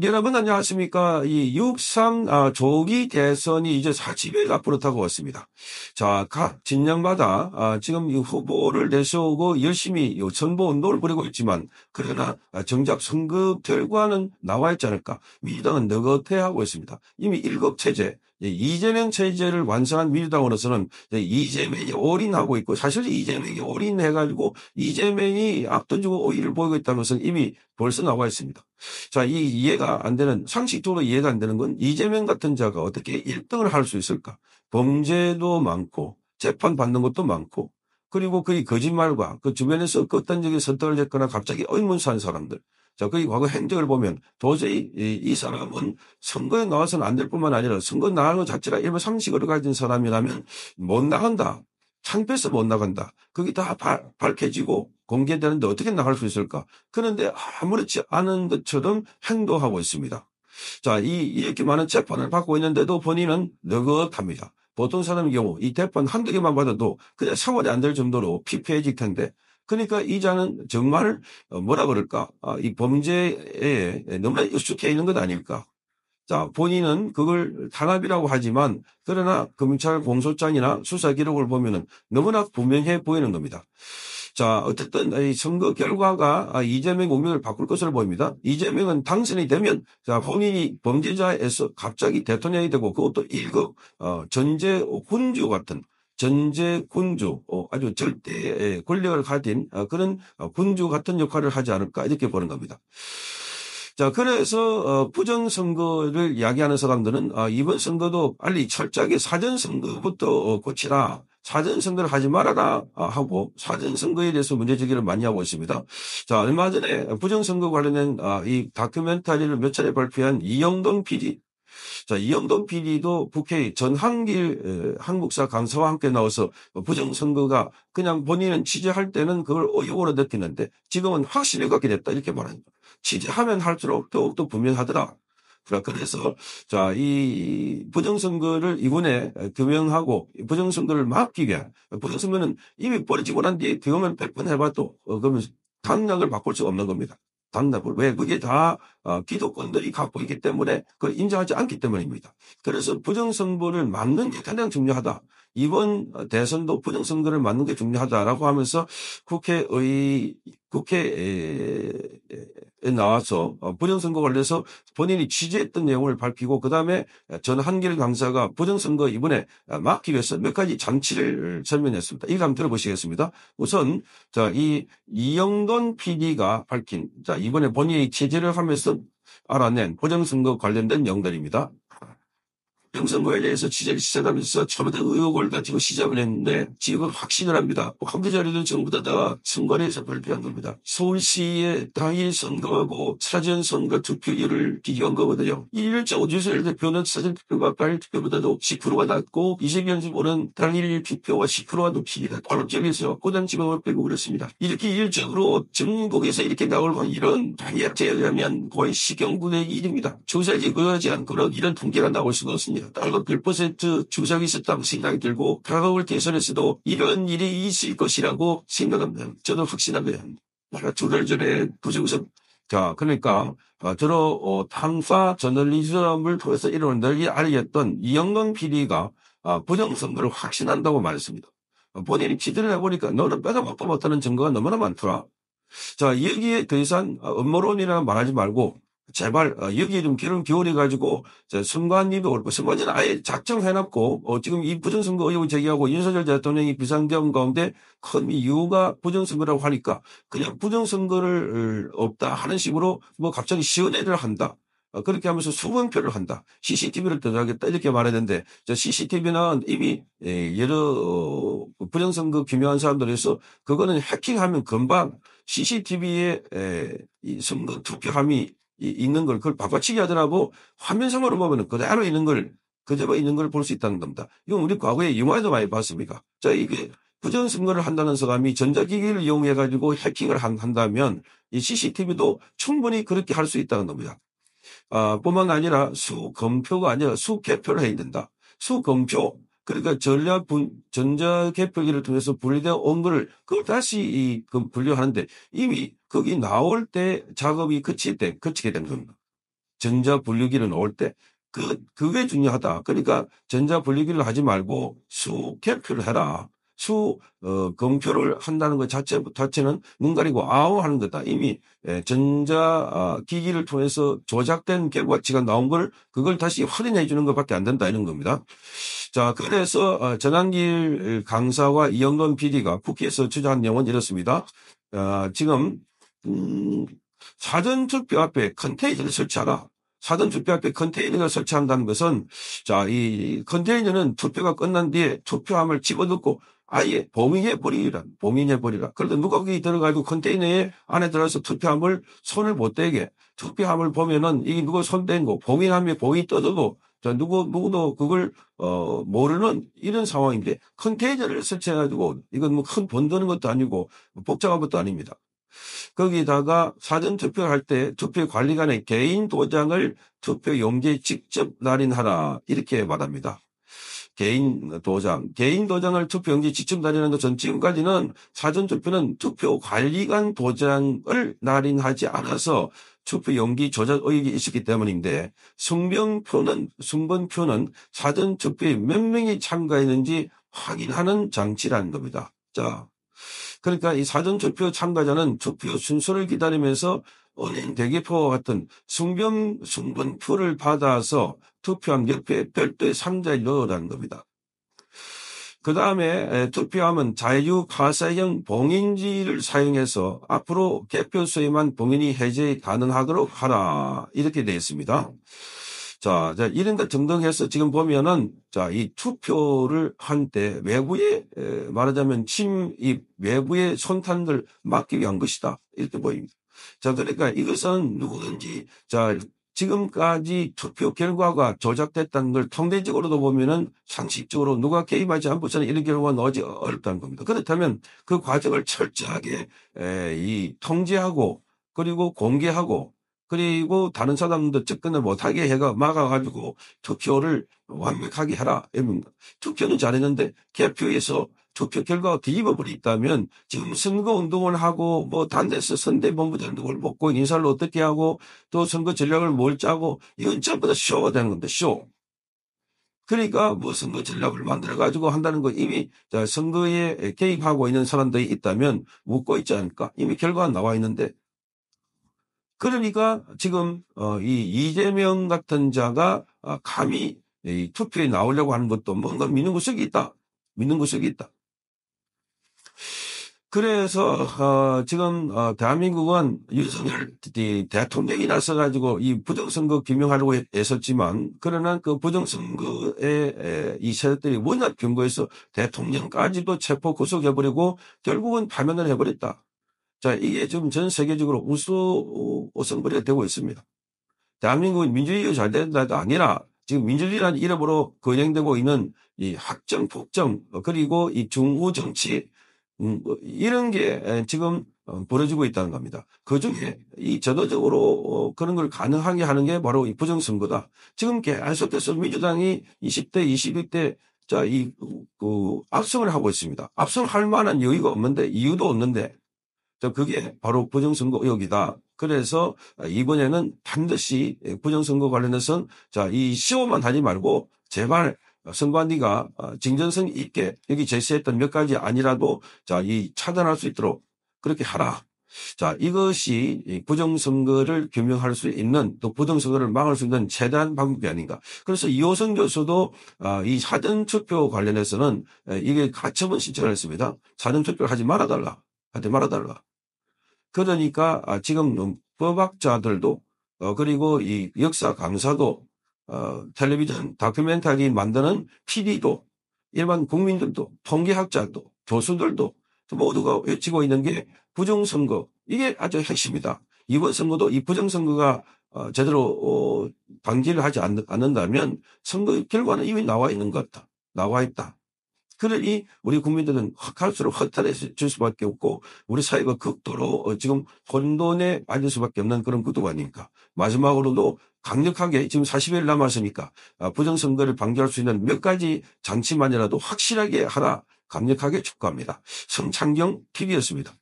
여러분 안녕하십니까. 이 6.3 조기 대선이 이제 40일 앞으로 다가왔습니다. 자, 각 진영마다 지금 이 후보를 내세우고 열심히 이 선거 운동을 벌이고 있지만, 그러나 정작 선거 결과는 나와 있지 않을까. 민주당은 느긋해하고 있습니다. 이미 1급 체제, 이재명 체제를 완성한 민주당으로서는 이재명이 올인하고 있고, 사실 이재명이 올인해가지고 이재명이 압도적으로 우위를 보이고 있다는 것은 이미 벌써 나와 있습니다. 자, 이 이해가 안 되는, 상식적으로 이해가 안 되는 건 이재명 같은 자가 어떻게 1등을 할 수 있을까? 범죄도 많고, 재판받는 것도 많고, 그리고 그의 거짓말과 그 주변에서 극단적인 선택을 했거나 갑자기 의문사한 사람들. 자, 그의 과거 행적을 보면 도저히 이 사람은 선거에 나와서는 안 될 뿐만 아니라 선거 나가는 것 자체가 일반 상식을 가진 사람이라면 못 나간다. 창피해서 못 나간다. 그게 다 밝혀지고 공개되는데 어떻게 나갈 수 있을까? 그런데 아무렇지 않은 것처럼 행동하고 있습니다. 자, 이렇게 많은 재판을 받고 있는데도 본인은 느긋합니다. 보통 사람의 경우 이 재판 한두 개만 받아도 그냥 생활이 안 될 정도로 피폐해질 텐데, 그러니까 이 자는 정말 뭐라 그럴까? 이 범죄에 너무나 익숙해 있는 것 아닐까? 자, 본인은 그걸 탄압이라고 하지만, 그러나 검찰 공소장이나 수사 기록을 보면은 너무나 분명해 보이는 겁니다. 자, 어쨌든 이 선거 결과가 이재명 운명을 바꿀 것으로 보입니다. 이재명은 당선이 되면, 자, 본인이 범죄자에서 갑자기 대통령이 되고, 그것도 1급 전제 군주 같은, 전제 군주, 아주 절대 권력을 가진 그런 군주 같은 역할을 하지 않을까, 이렇게 보는 겁니다. 자, 그래서 부정선거를 이야기하는 사람들은 이번 선거도 빨리 철저하게 사전선거부터 고치라. 사전선거를 하지 말아라 하고 사전선거에 대해서 문제제기를 많이 하고 있습니다. 자, 얼마 전에 부정선거 관련된 이 다큐멘터리를 몇 차례 발표한 이영돈 PD. 자, 이영돈 PD도 국회 전한길 한국사 강사와 함께 나와서 부정선거가 그냥 본인은 취재할 때는 그걸 의혹으로 느끼는데 지금은 확신을 갖게 됐다, 이렇게 말합니다. 취재하면 할수록 더욱더 분명하더라. 그래서 자, 이 부정선거를 이번에 규명하고 부정선거를 막기 위한, 부정선거는 이미 벌어지고 난 뒤에 경험을 100번 해봐도 그러면 당락을 바꿀 수 없는 겁니다. 당락을. 왜? 그게 다 기득권들이 갖고 있기 때문에 그걸 인정하지 않기 때문입니다. 그래서 부정선거를 막는 게 가장 중요하다. 이번 대선도 부정선거를 막는 게 중요하다라고 하면서 국회에 나와서 부정선거 관련해서 본인이 취재했던 내용을 밝히고, 그 다음에 전한길 강사가 부정선거 이번에 막기 위해서 몇 가지 장치를 설명했습니다. 이거 한번 들어보시겠습니다. 우선 자, 이 이영돈 PD가 밝힌, 자, 이번에 본인이 취재를 하면서 알아낸 부정선거 관련된 내용들입니다. 부정선거에 대해서 취재를 시작하면서 처음부터 의혹을 가지고 시작을 했는데 지금 확신을 합니다. 한두 자료는 전부 다 선관위에서 발표한 겁니다. 서울시의 당일 선거하고 사전 선거 투표율을 비교한 거거든요. 이일정 오주철 대표는 사전 투표가 당일 투표보다도 10%가 낮고 이재명 후보는 당일 투표가 10%가 높습니다. 바로 지역에서 고단 지방을 빼고 그렇습니다. 이렇게 일적으로 전국에서 이렇게 나올 이런 다이어트에 의하면 거의 시경군의 일입니다. 조사에 거하지 않고는 이런 통계가 나올 수가 없습니다. 달러 100% 주석이 있었다고 생각이 들고 다가올 대선에서도 이런 일이 있을 것이라고 생각합니다. 저도 확신합니다. 두달 전에 부정선. 자, 그러니까 탐사 저널리즘을 통해서 이런 널리 알렸던 이영돈 PD가 부정선거를 확신한다고 말했습니다. 본인이 취재를 해보니까 너는 빼다 먹다 못하는 증거가 너무나 많더라. 자, 여기에 더 이상 음모론이라 말하지 말고 제발 여기에 좀 기름 기울여가지고 선관위도 그렇고, 선관위는 아예 작정해놨고 지금 이 부정선거 의혹을 제기하고 윤석열 대통령이 비상경 가운데 큰 이유가 부정선거라고 하니까 그냥 부정선거를 없다 하는 식으로 뭐 갑자기 시연회를 한다. 그렇게 하면서 수범표를 한다. CCTV를 들어가겠다, 이렇게 말했는데, CCTV는 이미 여러 부정선거 규명한 사람들에서 그거는 해킹하면 금방 CCTV에 이 선거 투표함이 있는 걸 그걸 바꿔치기 하더라고. 화면상으로 보면 그대로 있는 걸, 그대로 있는 걸 볼 수 있다는 겁니다. 이건 우리 과거에 영화에도 많이 봤습니까? 자, 이게 부정선거를 한다는 사람이 전자기기를 이용해가지고 해킹을 한다면 이 CCTV도 충분히 그렇게 할 수 있다는 겁니다. 뿐만 아니라 수검표가 아니라 수개표를 해야 된다. 수검표. 그러니까 전자개표기를 통해서 분리되어 온 거를 그걸 다시 분류하는데 이미 거기 나올 때 작업이 그치게 된 겁니다. 전자분류기를 놓을 때 그게 중요하다. 그러니까 전자분류기를 하지 말고 수개표를 해라. 검표를 한다는 것 자체는 눈 가리고 아우 하는 거다. 이미 전자기기를 통해서 조작된 결과치가 나온 그걸 다시 확인해 주는 것밖에 안 된다 이런 겁니다. 자, 그래서 전한길 강사와 이영돈 PD가 국회에서 주장한 내용은 이렇습니다. 지금 사전투표 앞에 컨테이너를 설치하라. 사전투표 앞에 컨테이너를 설치한다는 것은, 자, 이 컨테이너는 투표가 끝난 뒤에 투표함을 집어넣고 아예 봉인해버리라. 그런데 누가 거기 들어가지고 컨테이너 안에 들어가서 투표함을 손을 못 대게, 투표함을 보면은 이게 누가 손댄 거, 봉인함에 봉이 떠도 누구도 그걸, 모르는 이런 상황인데, 컨테이너를 설치해가지고, 이건 뭐 큰 돈 드는 것도 아니고, 복잡한 것도 아닙니다. 거기다가 사전투표를 할 때 투표관리관의 개인 도장을 투표 용지에 직접 날인하라. 이렇게 말합니다. 개인 도장을 투표 용지에 직접 날인하는 것은 지금까지는 사전투표는 투표관리관 도장을 날인하지 않아서 투표 용지 조작 의혹이 있었기 때문인데 순번표는 사전투표에 몇 명이 참가했는지 확인하는 장치라는 겁니다. 자, 그러니까 이 사전투표 참가자는 투표 순서를 기다리면서 은행 대기표와 같은 순번표를 받아서 투표함 옆에 별도의 상자에 넣으라는 겁니다. 그 다음에 투표함은 자유가사형 봉인지를 사용해서 앞으로 개표소에만 봉인이 해제 가능하도록 하라. 이렇게 되어 있습니다. 자, 이런 것 등등해서 지금 보면은, 자, 이 투표를 한 때 외부에, 말하자면 이 외부의 손탄을 막기 위한 것이다. 이렇게 보입니다. 자, 그러니까 이것은 누구든지, 자, 지금까지 투표 결과가 조작됐다는 걸 통계적으로도 보면은 상식적으로 누가 개입하지 않고서는 이런 결과가 나오지 어렵다는 겁니다. 그렇다면 그 과정을 철저하게, 통제하고, 그리고 공개하고, 그리고 다른 사람도 접근을 못하게 해가 막아가지고 투표를 완벽하게 해라. 투표는 잘했는데 개표에서 투표 결과가 뒤집어 버렸다면 지금 선거운동을 하고 뭐 단대에서 선대본부장 누굴 뽑고 인사를 어떻게 하고 또 선거 전략을 뭘 짜고 이건 전부 다 쇼가 되는 건데 쇼. 그러니까 뭐 선거 전략을 만들어가지고 한다는 거 이미 선거에 개입하고 있는 사람들이 있다면 묻고 있지 않을까. 이미 결과가 나와 있는데 그러니까 지금 이 이재명 같은 자가 감히 이 투표에 나오려고 하는 것도 뭔가 믿는 구석이 있다. 그래서 지금 대한민국은 윤석열 대통령이 나서가지고 이 부정선거 규명하려고 애썼지만 그러나 그 부정선거의 이 세력들이 워낙 견고해서 대통령까지도 체포 구속해버리고 결국은 파면을 해버렸다. 자, 이게 지금 전 세계적으로 우스갯소리가 되고 있습니다. 대한민국은 민주주의가 잘 된다가 아니라 지금 민주주의라는 이름으로 거행되고 있는 이 학정, 폭정, 그리고 이 중우 정치, 이런 게 지금 벌어지고 있다는 겁니다. 그 중에 이 저도적으로 그런 걸 가능하게 하는 게 바로 이 부정선거다. 지금 계속해서 민주당이 20대, 21대 자, 압승을 하고 있습니다. 압승할 만한 여유가 없는데, 이유도 없는데, 그게 바로 부정선거 의혹이다. 그래서 이번에는 반드시 부정선거 관련해서는 이 시호만 하지 말고 제발 선관위가 진정성 있게 여기 제시했던 몇 가지 아니라도 이 차단할 수 있도록 그렇게 하라. 자, 이것이 부정선거를 규명할 수 있는 또 부정선거를 막을 수 있는 최대한 방법이 아닌가. 그래서 이호선 교수도 이 사전투표 관련해서는 이게 가처분 신청을 했습니다. 사전투표를 하지 말아달라. 그러니까 지금 법학자들도 그리고 이 역사 강사도 텔레비전 다큐멘터리 만드는 PD도 일반 국민들도 통계학자도 교수들도 모두가 외치고 있는 게 부정선거 이게 아주 핵심이다. 이번 선거도 이 부정선거가 제대로 방지를 하지 않는다면 선거 결과는 이미 나와 있는 것 같다. 나와 있다. 그러니 우리 국민들은 갈수록 허탈해질 수밖에 없고 우리 사회가 극도로 지금 혼돈에 빠질 수밖에 없는 그런 구도가 아닙니까. 마지막으로도 강력하게 지금 40일 남았으니까 부정선거를 방지할 수 있는 몇 가지 장치만이라도 확실하게 하라 강력하게 촉구합니다. 성창경 TV였습니다.